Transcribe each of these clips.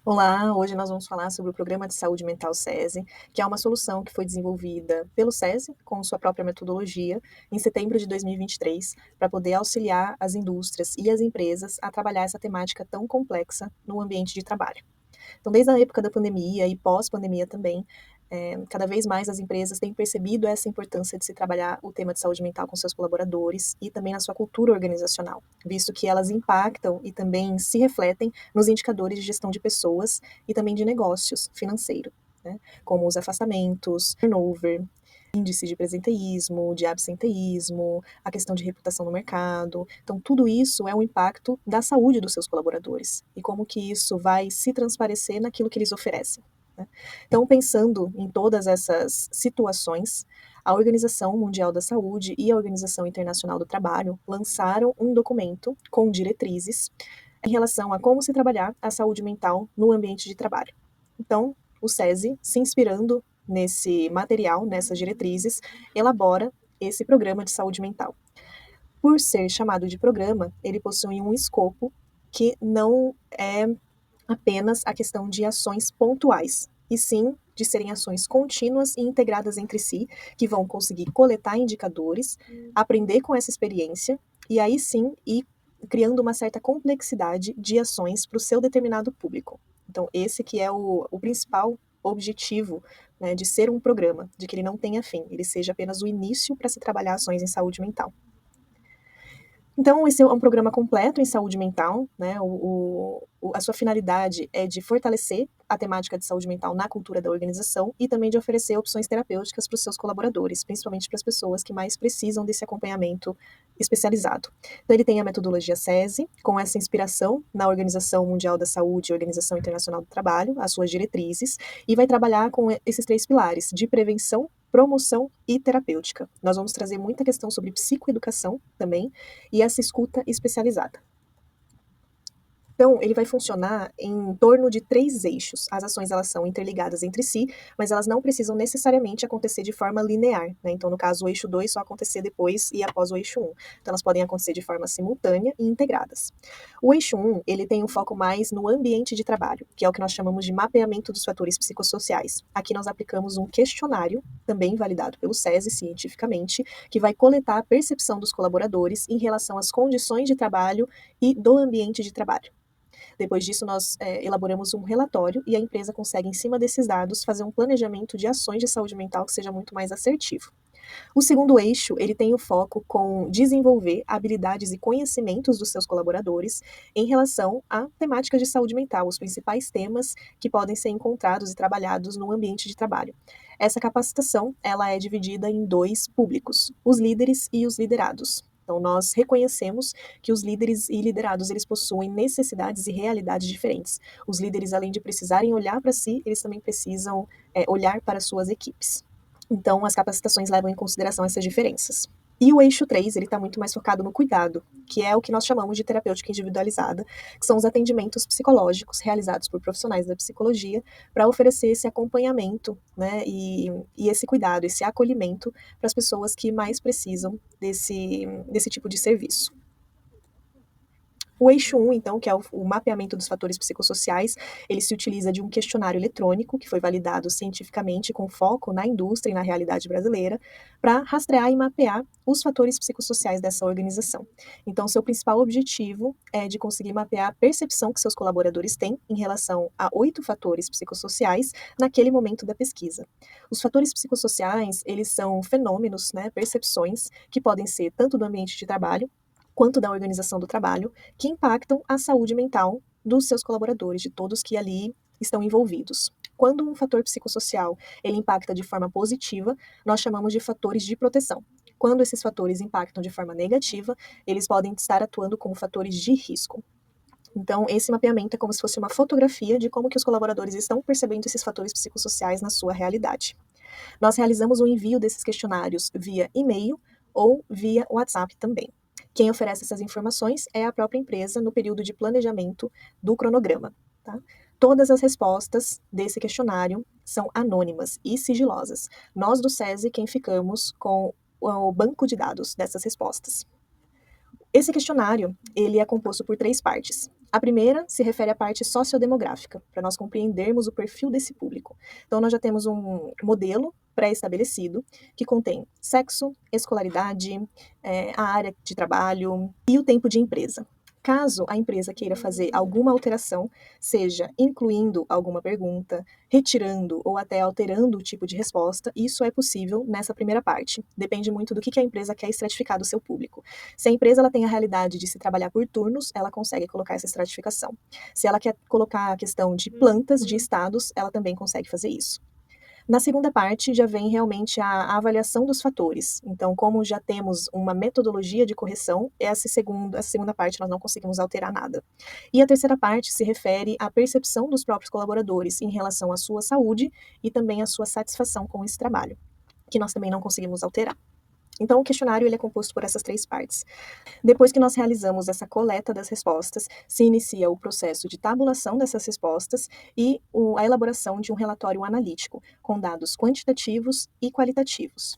Olá, hoje nós vamos falar sobre o Programa de Saúde Mental SESI, que é uma solução que foi desenvolvida pelo SESI, com sua própria metodologia, em setembro de 2023, para poder auxiliar as indústrias e as empresas a trabalhar essa temática tão complexa no ambiente de trabalho. Então, desde a época da pandemia e pós-pandemia também, cada vez mais as empresas têm percebido essa importância de se trabalhar o tema de saúde mental com seus colaboradores e também na sua cultura organizacional, visto que elas impactam e também se refletem nos indicadores de gestão de pessoas e também de negócios financeiro, né, como os afastamentos, turnover, índice de presenteísmo, de absenteísmo, a questão de reputação no mercado. Então, tudo isso é um impacto da saúde dos seus colaboradores e como que isso vai se transparecer naquilo que eles oferecem, né? Então, pensando em todas essas situações, a Organização Mundial da Saúde e a Organização Internacional do Trabalho lançaram um documento com diretrizes em relação a como se trabalhar a saúde mental no ambiente de trabalho. Então, o SESI, se inspirando nesse material, nessas diretrizes, elabora esse programa de saúde mental. Por ser chamado de programa, ele possui um escopo que não é apenas a questão de ações pontuais, e sim de serem ações contínuas e integradas entre si, que vão conseguir coletar indicadores, aprender com essa experiência, e aí sim ir criando uma certa complexidade de ações para o seu determinado público. Então, esse que é o principal objetivo, né, de ser um programa, de que ele não tenha fim, ele seja apenas o início para se trabalhar ações em saúde mental. Então, esse é um programa completo em saúde mental, né? A sua finalidade é de fortalecer a temática de saúde mental na cultura da organização e também de oferecer opções terapêuticas para os seus colaboradores, principalmente para as pessoas que mais precisam desse acompanhamento especializado. Então, ele tem a metodologia SESI, com essa inspiração na Organização Mundial da Saúde e Organização Internacional do Trabalho, as suas diretrizes, e vai trabalhar com esses três pilares de prevenção, promoção e terapêutica. Nós vamos trazer muita questão sobre psicoeducação também, e essa escuta especializada. Então, ele vai funcionar em torno de 3 eixos. As ações, elas são interligadas entre si, mas elas não precisam necessariamente acontecer de forma linear, né? Então, no caso, o eixo 2 só acontecer depois e após o eixo 1. Então, elas podem acontecer de forma simultânea e integradas. O eixo 1, ele tem um foco mais no ambiente de trabalho, que é o que nós chamamos de mapeamento dos fatores psicossociais. Aqui nós aplicamos um questionário, também validado pelo SESI cientificamente, que vai coletar a percepção dos colaboradores em relação às condições de trabalho e do ambiente de trabalho. Depois disso, nós elaboramos um relatório e a empresa consegue, em cima desses dados, fazer um planejamento de ações de saúde mental que seja muito mais assertivo. O segundo eixo, ele tem o foco com desenvolver habilidades e conhecimentos dos seus colaboradores em relação à temática de saúde mental, os principais temas que podem ser encontrados e trabalhados no ambiente de trabalho. Essa capacitação, ela é dividida em 2 públicos, os líderes e os liderados. Então, nós reconhecemos que os líderes e liderados, eles possuem necessidades e realidades diferentes. Os líderes, além de precisarem olhar para si, eles também precisam olhar para suas equipes. Então, as capacitações levam em consideração essas diferenças. E o eixo 3, ele está muito mais focado no cuidado, que é o que nós chamamos de terapêutica individualizada, que são os atendimentos psicológicos realizados por profissionais da psicologia para oferecer esse acompanhamento, né, e esse cuidado, esse acolhimento para as pessoas que mais precisam desse tipo de serviço. O eixo 1, então, que é o mapeamento dos fatores psicossociais, ele se utiliza de um questionário eletrônico, que foi validado cientificamente com foco na indústria e na realidade brasileira, para rastrear e mapear os fatores psicossociais dessa organização. Então, seu principal objetivo é de conseguir mapear a percepção que seus colaboradores têm em relação a 8 fatores psicossociais naquele momento da pesquisa. Os fatores psicossociais, eles são fenômenos, né, percepções, que podem ser tanto do ambiente de trabalho, quanto da organização do trabalho, que impactam a saúde mental dos seus colaboradores, de todos que ali estão envolvidos. Quando um fator psicossocial ele impacta de forma positiva, nós chamamos de fatores de proteção. Quando esses fatores impactam de forma negativa, eles podem estar atuando como fatores de risco. Então, esse mapeamento é como se fosse uma fotografia de como que os colaboradores estão percebendo esses fatores psicossociais na sua realidade. Nós realizamos o envio desses questionários via e-mail ou via WhatsApp também. Quem oferece essas informações é a própria empresa no período de planejamento do cronograma. Tá? Todas as respostas desse questionário são anônimas e sigilosas. Nós do SESI quem ficamos com o banco de dados dessas respostas. Esse questionário, ele é composto por 3 partes. A primeira se refere à parte sociodemográfica, para nós compreendermos o perfil desse público. Então, nós já temos um modelo pré-estabelecido que contém sexo, escolaridade, a área de trabalho e o tempo de empresa. Caso a empresa queira fazer alguma alteração, seja incluindo alguma pergunta, retirando ou até alterando o tipo de resposta, isso é possível nessa primeira parte. Depende muito do que a empresa quer estratificar do seu público. Se a empresa ela tem a realidade de se trabalhar por turnos, ela consegue colocar essa estratificação. Se ela quer colocar a questão de plantas, de estados, ela também consegue fazer isso. Na segunda parte, já vem realmente a avaliação dos fatores. Então, como já temos uma metodologia de correção, essa segunda parte nós não conseguimos alterar nada. E a terceira parte se refere à percepção dos próprios colaboradores em relação à sua saúde e também à sua satisfação com esse trabalho, que nós também não conseguimos alterar. Então, o questionário ele é composto por essas três partes. Depois que nós realizamos essa coleta das respostas, se inicia o processo de tabulação dessas respostas e a elaboração de um relatório analítico, com dados quantitativos e qualitativos.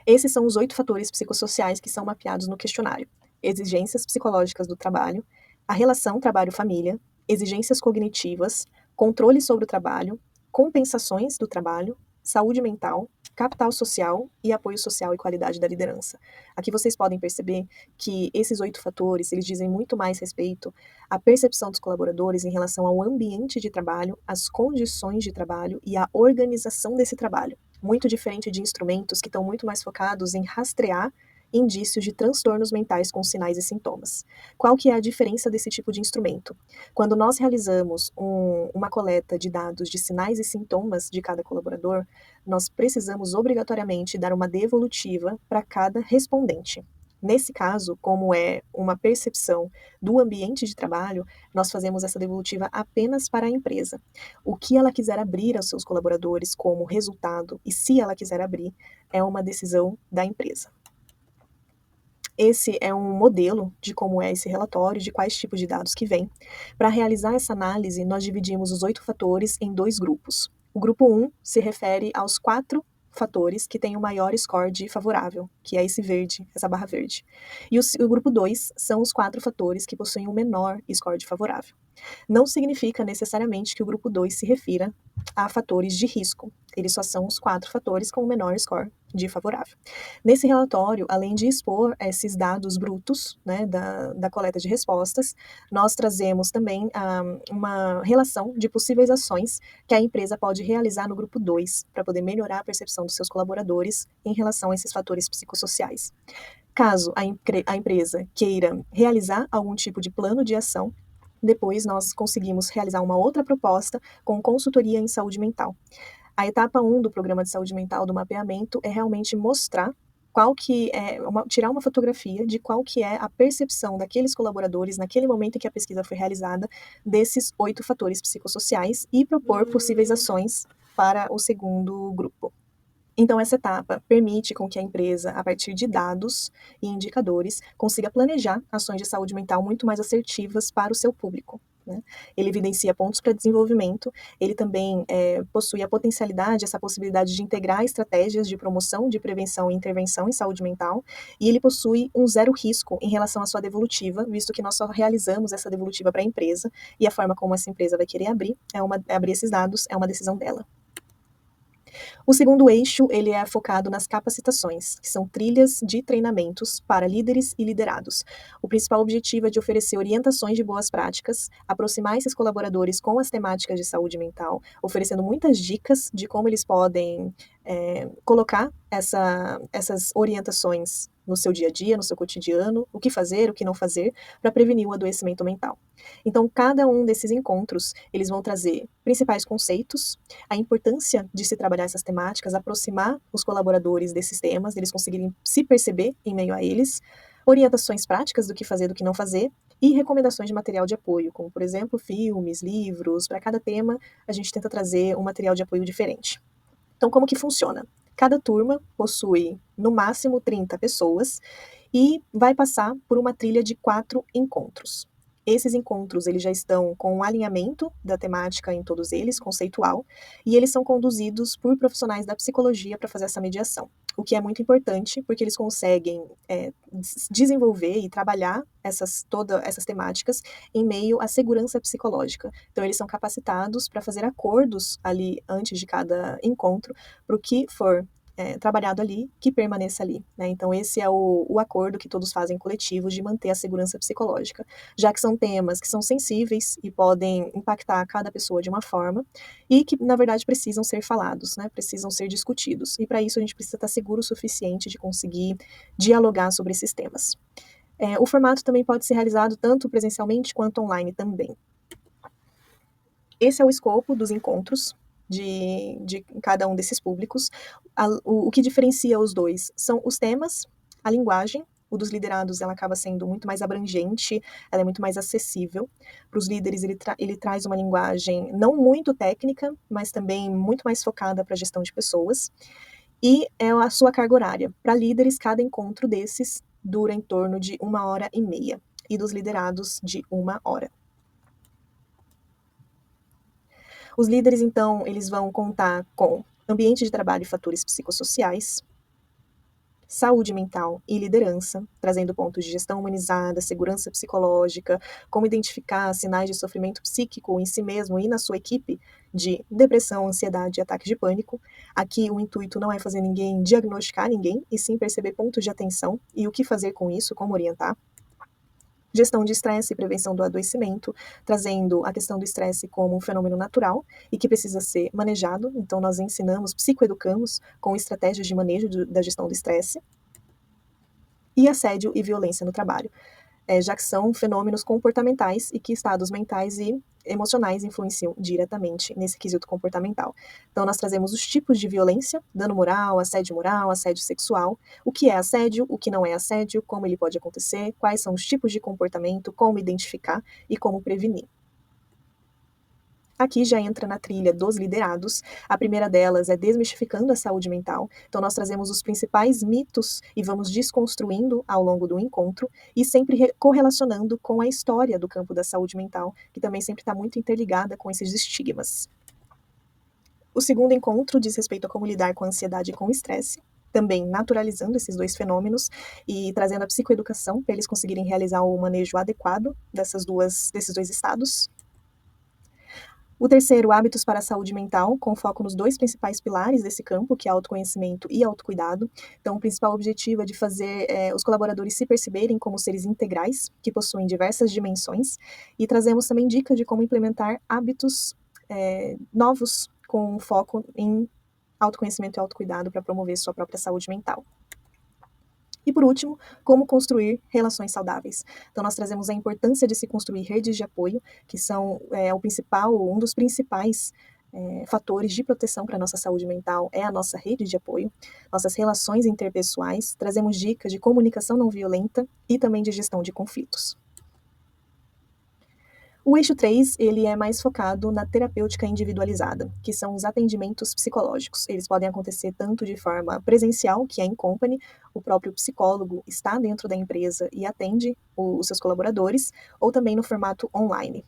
Esses são os 8 fatores psicossociais que são mapeados no questionário: exigências psicológicas do trabalho, a relação trabalho-família, exigências cognitivas, controle sobre o trabalho, compensações do trabalho, saúde mental, capital social e apoio social e qualidade da liderança. Aqui vocês podem perceber que esses 8 fatores, eles dizem muito mais respeito à percepção dos colaboradores em relação ao ambiente de trabalho, às condições de trabalho e à organização desse trabalho. Muito diferente de instrumentos que estão muito mais focados em rastrear indícios de transtornos mentais com sinais e sintomas. Qual que é a diferença desse tipo de instrumento? Quando nós realizamos uma coleta de dados de sinais e sintomas de cada colaborador, nós precisamos obrigatoriamente dar uma devolutiva para cada respondente. Nesse caso, como é uma percepção do ambiente de trabalho, nós fazemos essa devolutiva apenas para a empresa. O que ela quiser abrir aos seus colaboradores como resultado, e se ela quiser abrir, é uma decisão da empresa. Esse é um modelo de como é esse relatório, de quais tipos de dados que vem. Para realizar essa análise, nós dividimos os 8 fatores em 2 grupos. O grupo 1 se refere aos 4 fatores que têm o maior score de favorável, que é esse verde, essa barra verde. E o grupo 2 são os 4 fatores que possuem o menor score de favorável. Não significa necessariamente que o grupo 2 se refira a fatores de risco. Eles só são os 4 fatores com o menor score de favorável. Nesse relatório, além de expor esses dados brutos, né, da coleta de respostas, nós trazemos também uma relação de possíveis ações que a empresa pode realizar no grupo 2 para poder melhorar a percepção dos seus colaboradores em relação a esses fatores psicossociais. Caso a empresa queira realizar algum tipo de plano de ação, depois nós conseguimos realizar uma outra proposta com consultoria em saúde mental. A etapa 1 do programa de saúde mental do mapeamento é realmente mostrar tirar uma fotografia de qual que é a percepção daqueles colaboradores naquele momento em que a pesquisa foi realizada desses 8 fatores psicossociais e propor possíveis ações para o segundo grupo. Então, essa etapa permite com que a empresa, a partir de dados e indicadores, consiga planejar ações de saúde mental muito mais assertivas para o seu público. Né? Ele evidencia pontos para desenvolvimento, ele também possui a potencialidade, essa possibilidade de integrar estratégias de promoção, de prevenção e intervenção em saúde mental, e ele possui um zero risco em relação à sua devolutiva, visto que nós só realizamos essa devolutiva para a empresa, e a forma como essa empresa vai querer abrir esses dados é uma decisão dela. O segundo eixo, ele é focado nas capacitações, que são trilhas de treinamentos para líderes e liderados. O principal objetivo é de oferecer orientações de boas práticas, aproximar esses colaboradores com as temáticas de saúde mental, oferecendo muitas dicas de como eles podem colocar essas orientações no seu dia a dia, no seu cotidiano, o que fazer, o que não fazer, para prevenir o adoecimento mental. Então, cada um desses encontros, eles vão trazer principais conceitos, a importância de se trabalhar essas temáticas, aproximar os colaboradores desses temas, deles conseguirem se perceber em meio a eles, orientações práticas do que fazer, do que não fazer, e recomendações de material de apoio, como, por exemplo, filmes, livros. Para cada tema, a gente tenta trazer um material de apoio diferente. Então, como que funciona? Cada turma possui, no máximo, 30 pessoas e vai passar por uma trilha de 4 encontros. Esses encontros, eles já estão com um alinhamento da temática em todos eles, conceitual, e eles são conduzidos por profissionais da psicologia para fazer essa mediação. o que é muito importante, porque eles conseguem desenvolver e trabalhar todas essas temáticas em meio à segurança psicológica. Então, eles são capacitados para fazer acordos ali antes de cada encontro, para o que for trabalhado ali, que permaneça ali, né? Então, esse é o acordo que todos fazem coletivos de manter a segurança psicológica, já que são temas que são sensíveis e podem impactar cada pessoa de uma forma e que, na verdade, precisam ser falados, né? Precisam ser discutidos. E para isso a gente precisa estar seguro o suficiente de conseguir dialogar sobre esses temas. O formato também pode ser realizado tanto presencialmente quanto online também. Esse é o escopo dos encontros de cada um desses públicos. O que diferencia os dois são os temas, a linguagem. O dos liderados ela acaba sendo muito mais abrangente, ela é muito mais acessível. Para os líderes, ele traz uma linguagem não muito técnica, mas também muito mais focada para a gestão de pessoas. E é a sua carga horária. Para líderes, cada encontro desses dura em torno de 1h30, e dos liderados de 1 hora. Os líderes, então, eles vão contar com ambiente de trabalho e fatores psicossociais, saúde mental e liderança, trazendo pontos de gestão humanizada, segurança psicológica, como identificar sinais de sofrimento psíquico em si mesmo e na sua equipe, de depressão, ansiedade e ataque de pânico. Aqui o intuito não é fazer ninguém diagnosticar ninguém, e sim perceber pontos de atenção e o que fazer com isso, como orientar. Gestão de estresse e prevenção do adoecimento, trazendo a questão do estresse como um fenômeno natural e que precisa ser manejado. Então, nós ensinamos, psicoeducamos com estratégias de manejo da gestão do estresse. E assédio e violência no trabalho, já que são fenômenos comportamentais e que estados mentais e emocionais influenciam diretamente nesse quesito comportamental. Então, nós trazemos os tipos de violência: dano moral, assédio sexual, o que é assédio, o que não é assédio, como ele pode acontecer, quais são os tipos de comportamento, como identificar e como prevenir. Aqui já entra na trilha dos liderados. A primeira delas é desmistificando a saúde mental. Então, nós trazemos os principais mitos e vamos desconstruindo ao longo do encontro e sempre correlacionando com a história do campo da saúde mental, que também sempre está muito interligada com esses estigmas. O segundo encontro diz respeito a como lidar com a ansiedade e com o estresse, também naturalizando esses dois fenômenos e trazendo a psicoeducação para eles conseguirem realizar o manejo adequado desses dois estados. O terceiro, hábitos para a saúde mental, com foco nos dois principais pilares desse campo, que é autoconhecimento e autocuidado. Então, o principal objetivo é de fazer os colaboradores se perceberem como seres integrais, que possuem diversas dimensões, e trazemos também dicas de como implementar hábitos novos, com foco em autoconhecimento e autocuidado para promover sua própria saúde mental. E por último, como construir relações saudáveis. Então, nós trazemos a importância de se construir redes de apoio, que são um dos principais fatores de proteção para a nossa saúde mental, é a nossa rede de apoio, nossas relações interpessoais. Trazemos dicas de comunicação não violenta e também de gestão de conflitos. O eixo 3, ele é mais focado na terapêutica individualizada, que são os atendimentos psicológicos. Eles podem acontecer tanto de forma presencial, que é em company, o próprio psicólogo está dentro da empresa e atende os seus colaboradores, ou também no formato online.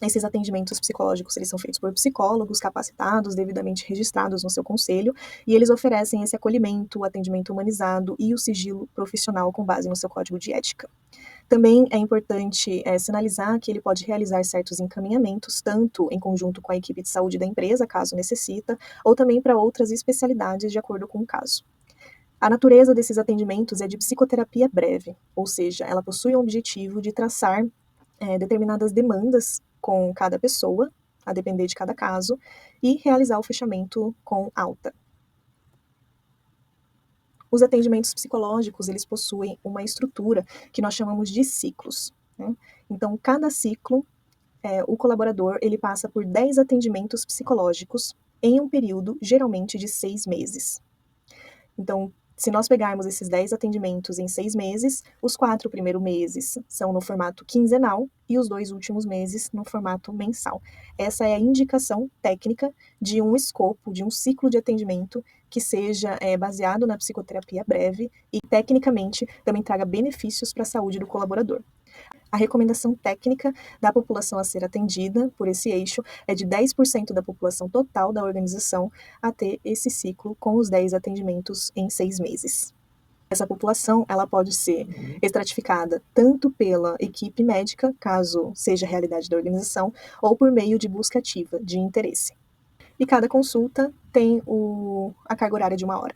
Esses atendimentos psicológicos, eles são feitos por psicólogos capacitados, devidamente registrados no seu conselho, e eles oferecem esse acolhimento, o atendimento humanizado e o sigilo profissional com base no seu código de ética. Também é importante sinalizar que ele pode realizar certos encaminhamentos, tanto em conjunto com a equipe de saúde da empresa, caso necessita, ou também para outras especialidades, de acordo com o caso. A natureza desses atendimentos é de psicoterapia breve, ou seja, ela possui o objetivo de traçar determinadas demandas com cada pessoa, a depender de cada caso, e realizar o fechamento com alta. Os atendimentos psicológicos, eles possuem uma estrutura que nós chamamos de ciclos, né? Então, cada ciclo, o colaborador, ele passa por 10 atendimentos psicológicos em um período, geralmente, de 6 meses. Então, se nós pegarmos esses 10 atendimentos em 6 meses, os 4 primeiros meses são no formato quinzenal e os 2 últimos meses no formato mensal. Essa é a indicação técnica de um escopo, de um ciclo de atendimento que seja baseado na psicoterapia breve e, tecnicamente, também traga benefícios para a saúde do colaborador. A recomendação técnica da população a ser atendida por esse eixo é de 10% da população total da organização a ter esse ciclo com os 10 atendimentos em 6 meses. Essa população ela pode ser estratificada tanto pela equipe médica, caso seja a realidade da organização, ou por meio de busca ativa de interesse. E cada consulta tem a carga horária de 1 hora.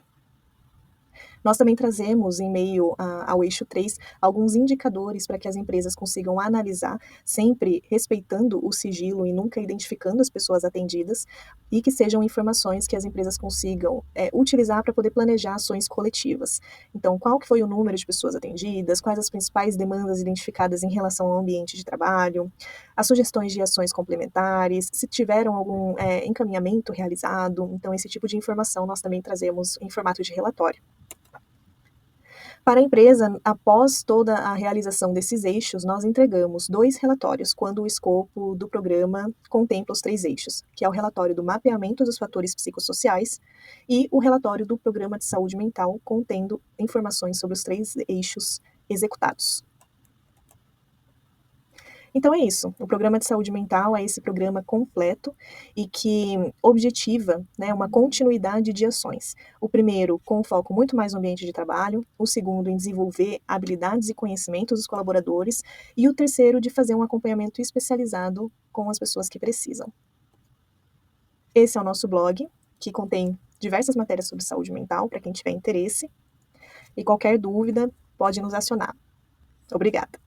Nós também trazemos, em meio ao eixo 3, alguns indicadores para que as empresas consigam analisar, sempre respeitando o sigilo e nunca identificando as pessoas atendidas, e que sejam informações que as empresas consigam utilizar para poder planejar ações coletivas. Então, qual que foi o número de pessoas atendidas, quais as principais demandas identificadas em relação ao ambiente de trabalho, as sugestões de ações complementares, se tiveram algum encaminhamento realizado. Então, esse tipo de informação nós também trazemos em formato de relatório. Para a empresa, após toda a realização desses eixos, nós entregamos 2 relatórios, quando o escopo do programa contempla os 3 eixos, que é o relatório do mapeamento dos fatores psicossociais e o relatório do programa de saúde mental, contendo informações sobre os 3 eixos executados. Então é isso, o programa de saúde mental é esse programa completo e que objetiva, né, uma continuidade de ações. O primeiro com um foco muito mais no ambiente de trabalho, o segundo em desenvolver habilidades e conhecimentos dos colaboradores e o terceiro de fazer um acompanhamento especializado com as pessoas que precisam. Esse é o nosso blog, que contém diversas matérias sobre saúde mental, para quem tiver interesse, e qualquer dúvida pode nos acionar. Obrigada.